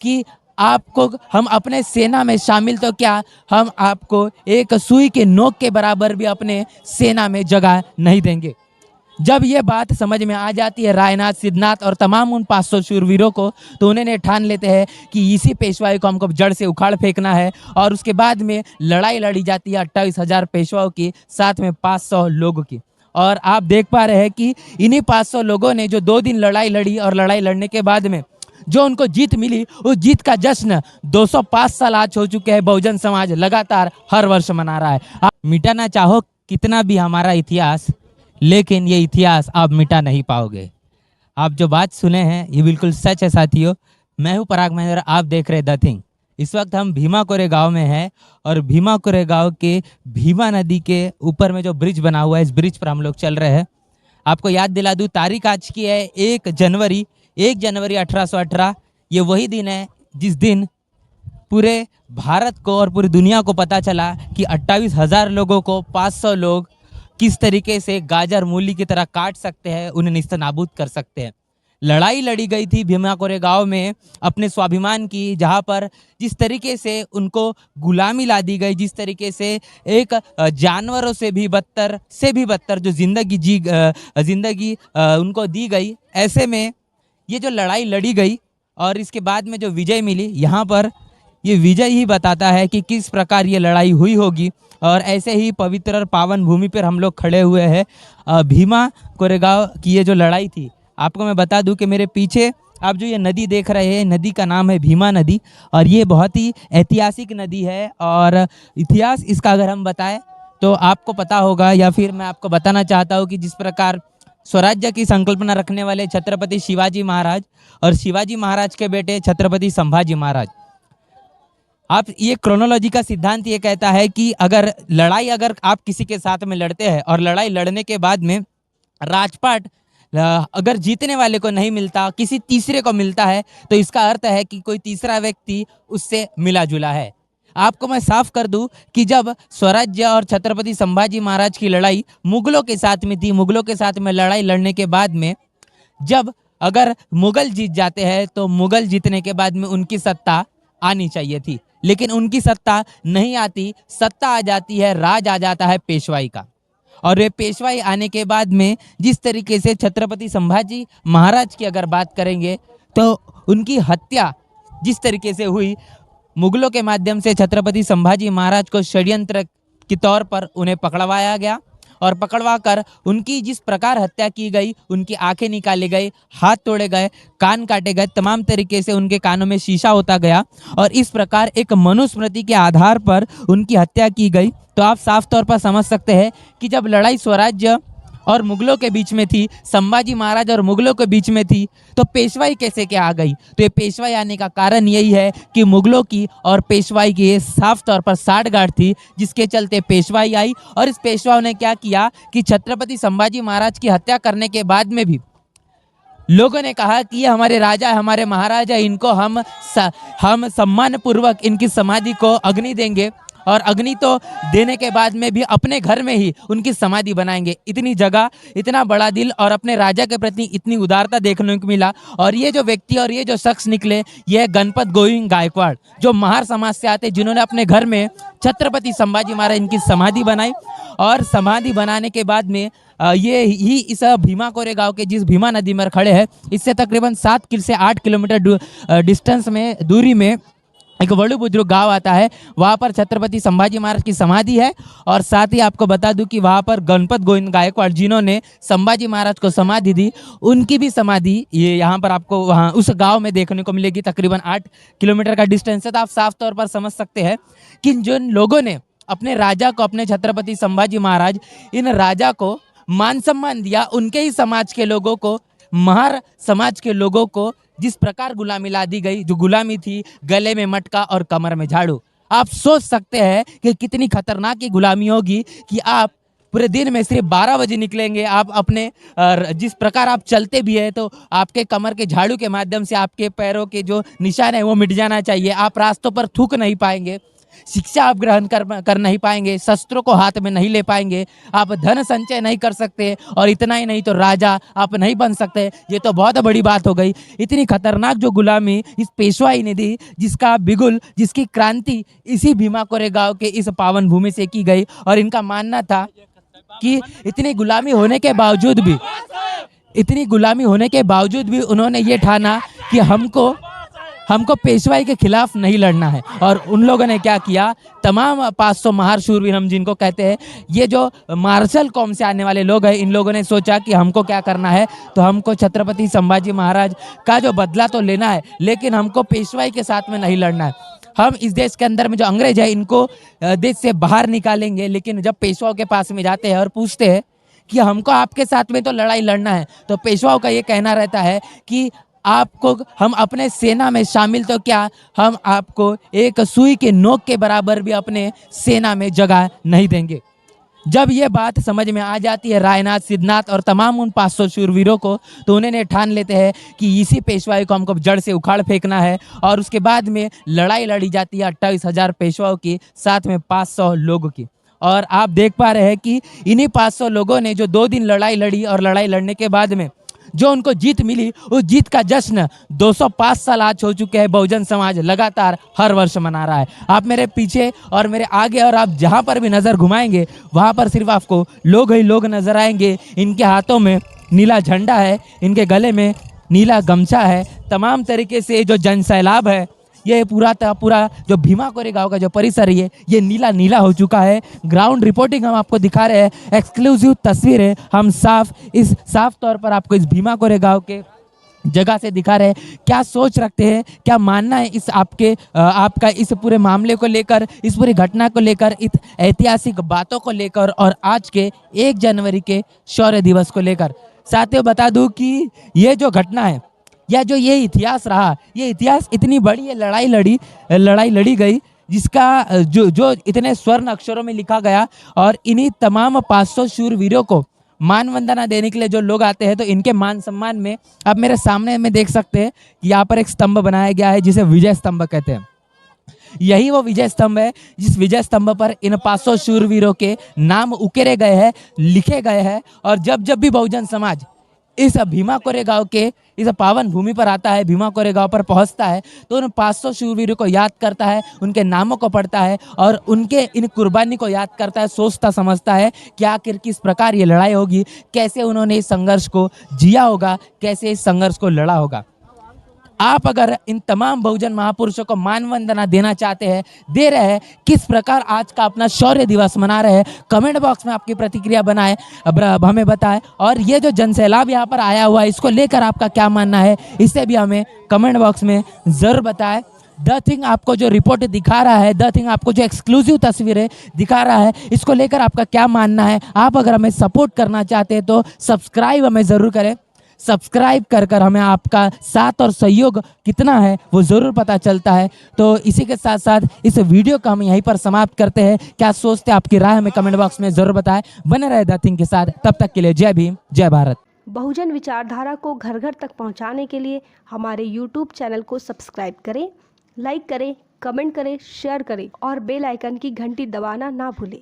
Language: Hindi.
कि आपको हम अपने सेना में शामिल, तो क्या हम आपको एक सुई के नोक के बराबर भी अपने सेना में जगह नहीं देंगे। जब ये बात समझ में आ जाती है रायनाथ, सिद्धनाथ और तमाम उन 500 शूरवीरों को, तो उन्हें ठान लेते हैं कि इसी पेशवाई को हमको जड़ से उखाड़ फेंकना है। और उसके बाद में लड़ाई लड़ी जाती है 28,000 पेशवाओं की, साथ में 500 लोगों की। और आप देख पा रहे हैं कि इन्हीं 500 लोगों ने जो 2 दिन लड़ाई लड़ी, और लड़ाई लड़ने के बाद में जो उनको जीत मिली, उस जीत का जश्न 205 साल आज हो चुके हैं बहुजन समाज लगातार हर वर्ष मना रहा है। आप मिटाना चाहो कितना भी हमारा इतिहास, लेकिन ये इतिहास आप मिटा नहीं पाओगे। आप जो बात सुने हैं ये बिल्कुल सच है साथियों। मैं हूँ पराग महेंद्र, आप देख रहे द थिंग। इस वक्त हम भीमा कोरेगांव में हैं, और भीमा कोरेगांव के भीमा नदी के ऊपर में जो ब्रिज बना हुआ है, इस ब्रिज पर हम लोग चल रहे हैं। आपको याद दिला दूँ, तारीख आज की है 1 जनवरी 1818। ये वही दिन है जिस दिन पूरे भारत को और पूरी दुनिया को पता चला कि 28,000 लोगों को 500 लोग किस तरीके से गाजर मूली की तरह काट सकते हैं, उन्हें निस्तनाबूद कर सकते हैं। लड़ाई लड़ी गई थी भीमा कोरेगांव में अपने स्वाभिमान की, जहां पर जिस तरीके से उनको गुलामी ला दी गई, जिस तरीके से एक जानवरों से भी बदतर जो जिंदगी उनको दी गई, ऐसे में ये जो लड़ाई लड़ी गई और इसके बाद में जो विजय मिली, यहाँ पर ये विजय ही बताता है कि किस प्रकार ये लड़ाई हुई होगी। और ऐसे ही पवित्र और पावन भूमि पर हम लोग खड़े हुए हैं। भीमा कोरेगांव की ये जो लड़ाई थी, आपको मैं बता दूं कि मेरे पीछे आप जो ये नदी देख रहे हैं, नदी का नाम है भीमा नदी, और ये बहुत ही ऐतिहासिक नदी है। और इतिहास इसका अगर हम बताएं तो आपको पता होगा, या फिर मैं आपको बताना चाहता हूँ कि जिस प्रकार स्वराज्य की संकल्पना रखने वाले छत्रपति शिवाजी महाराज और शिवाजी महाराज के बेटे छत्रपति संभाजी महाराज, आप ये क्रोनोलॉजी का सिद्धांत ये कहता है कि अगर आप किसी के साथ में लड़ते हैं और लड़ाई लड़ने के बाद में राजपाट अगर जीतने वाले को नहीं मिलता, किसी तीसरे को मिलता है, तो इसका अर्थ है कि कोई तीसरा व्यक्ति उससे मिला जुला है। आपको मैं साफ कर दूं कि जब स्वराज्य और छत्रपति संभाजी महाराज की लड़ाई मुगलों के साथ में थी, मुगलों के साथ में लड़ाई लड़ने के बाद में जब अगर मुगल जीत जाते हैं, तो मुगल जीतने के बाद में उनकी सत्ता आनी चाहिए थी, लेकिन उनकी सत्ता नहीं आती। सत्ता आ जाती है, राज आ जाता है पेशवाई का। और ये पेशवाई आने के बाद में जिस तरीके से छत्रपति संभाजी महाराज की अगर बात करेंगे, तो उनकी हत्या जिस तरीके से हुई, मुगलों के माध्यम से छत्रपति संभाजी महाराज को षड्यंत्र के तौर पर उन्हें पकड़वाया गया, और पकड़वा कर उनकी जिस प्रकार हत्या की गई, उनकी आंखें निकाले गए, हाथ तोड़े गए, कान काटे गए, तमाम तरीके से उनके कानों में शीशा होता गया, और इस प्रकार एक मनुस्मृति के आधार पर उनकी हत्या की गई। तो आप साफ तौर पर समझ सकते हैं कि जब लड़ाई स्वराज्य और मुगलों के बीच में थी, संभाजी महाराज और मुगलों के बीच में थी, तो पेशवाई कैसे क्या आ गई? तो ये पेशवाई आने का कारण यही है कि मुगलों की और पेशवाई की साफ तौर पर साठगांठ थी, जिसके चलते पेशवाई आई। और इस पेशवाओं ने क्या किया कि छत्रपति संभाजी महाराज की हत्या करने के बाद में भी लोगों ने कहा कि ये हमारे राजा, हमारे महाराजा, इनको हम सम्मान पूर्वक इनकी समाधि को अग्नि देंगे, और अग्नि तो देने के बाद में भी अपने घर में ही उनकी समाधि बनाएंगे। इतनी जगह, इतना बड़ा दिल और अपने राजा के प्रति इतनी उदारता देखने को मिला। और ये जो व्यक्ति और ये जो शख्स निकले, ये गणपत गोविंद गायकवाड़, जो महार समाज से आते, जिन्होंने अपने घर में छत्रपति संभाजी महाराज इनकी समाधि बनाई। और समाधि बनाने के बाद में ये ही इस भीमा कोरेगांव के जिस भीमा नदी में खड़े हैं, इससे तकरीबन 7 से 8 किलोमीटर डिस्टेंस में, दूरी में एक बड़ू बुजुर्ग गांव आता है। वहाँ पर छत्रपति संभाजी महाराज की समाधि है। और साथ ही आपको बता दूं कि वहाँ पर गणपत गोविंद गायकवाड़, जिन्होंने संभाजी महाराज को समाधि दी, उनकी भी समाधि ये यहाँ पर आपको वहाँ उस गांव में देखने को मिलेगी। तकरीबन 8 किलोमीटर का डिस्टेंस है। तो आप साफ तौर पर समझ सकते हैं कि जिन लोगों ने अपने राजा को, अपने छत्रपति संभाजी महाराज, इन राजा को मान सम्मान दिया, उनके ही समाज के लोगों को, महार समाज के लोगों को जिस प्रकार गुलामी ला दी गई, जो गुलामी थी गले में मटका और कमर में झाड़ू, आप सोच सकते हैं कि कितनी खतरनाक गुलामी होगी कि आप पूरे दिन में सिर्फ 12 बजे निकलेंगे। आप अपने जिस प्रकार आप चलते भी है, तो आपके कमर के झाड़ू के माध्यम से आपके पैरों के जो निशान है वो मिट जाना चाहिए। आप रास्तों पर थूक नहीं पाएंगे। शिक्षा आप ग्रहण कर नहीं पाएंगे, शस्त्रों को हाथ में नहीं ले पाएंगे, आप धन संचय नहीं कर सकते, और इतना ही नहीं तो राजा आप नहीं बन सकते। ये तो बहुत बड़ी बात हो गई। इतनी खतरनाक जो गुलामी इस पेशवाई ने दी, जिसका बिगुल, जिसकी क्रांति इसी भीमा कोरेगांव के इस पावन भूमि से की गई। और इनका मानना था कि इतनी गुलामी होने के बावजूद भी उन्होंने ये ठाना कि हमको पेशवाई के खिलाफ नहीं लड़ना है। और उन लोगों ने क्या किया, तमाम 500 महार शूरवीर हम जिनको कहते हैं, ये जो मार्शल कौम से आने वाले लोग हैं, इन लोगों ने सोचा कि हमको क्या करना है, तो हमको छत्रपति संभाजी महाराज का जो बदला तो लेना है, लेकिन हमको पेशवाई के साथ में नहीं लड़ना है। हम इस देश के अंदर में जो अंग्रेज है इनको देश से बाहर निकालेंगे। लेकिन जब पेशवाओं के पास में जाते हैं और पूछते हैं कि हमको आपके साथ में तो लड़ाई लड़ना है, तो पेशवाओं का ये कहना रहता है कि आपको हम अपने सेना में शामिल तो क्या, हम आपको एक सुई के नोक के बराबर भी अपने सेना में जगह नहीं देंगे। जब ये बात समझ में आ जाती है रायनाथ, सिद्धनाथ और तमाम उन 500 शूरवीरों को, तो उन्होंने ठान लेते हैं कि इसी पेशवाई को हमको जड़ से उखाड़ फेंकना है। और उसके बाद में लड़ाई लड़ी जाती है 28,000 पेशवाओं की, साथ में 500 लोगों की। और आप देख पा रहे हैं कि इन्हीं 500 लोगों ने जो 2 दिन लड़ाई लड़ी, और लड़ाई लड़ने के बाद में जो उनको जीत मिली, उस जीत का जश्न 205 साल आज हो चुके हैं बहुजन समाज लगातार हर वर्ष मना रहा है। आप मेरे पीछे और मेरे आगे और आप जहां पर भी नज़र घुमाएंगे, वहां पर सिर्फ आपको लोग ही लोग नजर आएंगे। इनके हाथों में नीला झंडा है, इनके गले में नीला गमछा है। तमाम तरीके से जो जन सैलाब है, ये पूरा जो भीमा कोरेगांव का जो परिसर है, ये नीला नीला हो चुका है। ग्राउंड रिपोर्टिंग हम आपको दिखा रहे हैं, एक्सक्लूसिव तस्वीरें हम साफ तौर पर आपको इस भीमा कोरेगांव के जगह से दिखा रहे हैं। क्या सोच रखते हैं, क्या मानना है इस आपका इस पूरे मामले को लेकर, इस पूरी घटना को लेकर, इस ऐतिहासिक बातों को लेकर, और आज के 1 जनवरी के शौर्य दिवस को लेकर। साथियों, बता दूं कि ये जो घटना है, या जो ये इतिहास रहा, ये इतिहास इतनी बड़ी ये लड़ाई लड़ी गई, जिसका जो इतने स्वर्ण अक्षरों में लिखा गया। और इन्हीं तमाम 500 शूरवीरों को मान वंदना देने के लिए जो लोग आते हैं, तो इनके मान सम्मान में अब मेरे सामने में देख सकते हैं, यहाँ पर एक स्तंभ बनाया गया है जिसे विजय स्तंभ कहते हैं। यही वो विजय स्तंभ है जिस विजय स्तंभ पर इन 500 शूरवीरों के नाम उकेरे गए हैं, लिखे गए हैं। और जब जब भी बहुजन समाज इस भीमा कोरेगांव के इस पावन भूमि पर आता है, भीमा कोरेगांव पर पहुंचता है, तो उन 500 शूरवीरों को याद करता है, उनके नामों को पढ़ता है, और उनके इन कुर्बानी को याद करता है, सोचता समझता है कि आखिर किस प्रकार ये लड़ाई होगी, कैसे उन्होंने इस संघर्ष को जिया होगा, कैसे इस संघर्ष को लड़ा होगा। आप अगर इन तमाम बहुजन महापुरुषों को मान वंदना देना चाहते हैं, दे रहे हैं, किस प्रकार आज का अपना शौर्य दिवस मना रहे हैं, कमेंट बॉक्स में आपकी प्रतिक्रिया बनाएं, अब हमें बताएं। और ये जो जनसैलाब यहाँ पर आया हुआ है, इसको लेकर आपका क्या मानना है, इसे भी हमें कमेंट बॉक्स में ज़रूर बताएं। द थिंग आपको जो रिपोर्ट दिखा रहा है, द थिंग आपको जो एक्सक्लूसिव तस्वीरें दिखा रहा है, इसको लेकर आपका क्या मानना है। आप अगर हमें सपोर्ट करना चाहते हैं तो सब्सक्राइब हमें ज़रूर करें। सब्सक्राइब कर हमें आपका साथ और सहयोग कितना है वो ज़रूर पता चलता है। तो इसी के साथ साथ इस वीडियो को हम यहीं पर समाप्त करते हैं। क्या सोचते हैं, आपकी राय हमें कमेंट बॉक्स में ज़रूर बताएं। बने रहे द थिंग के साथ, तब तक के लिए जय भीम, जय भारत। बहुजन विचारधारा को घर घर तक पहुंचाने के लिए हमारे YouTube चैनल को सब्सक्राइब करें, लाइक करें, कमेंट करें, शेयर करें और बेल आइकन की घंटी दबाना ना भूलें।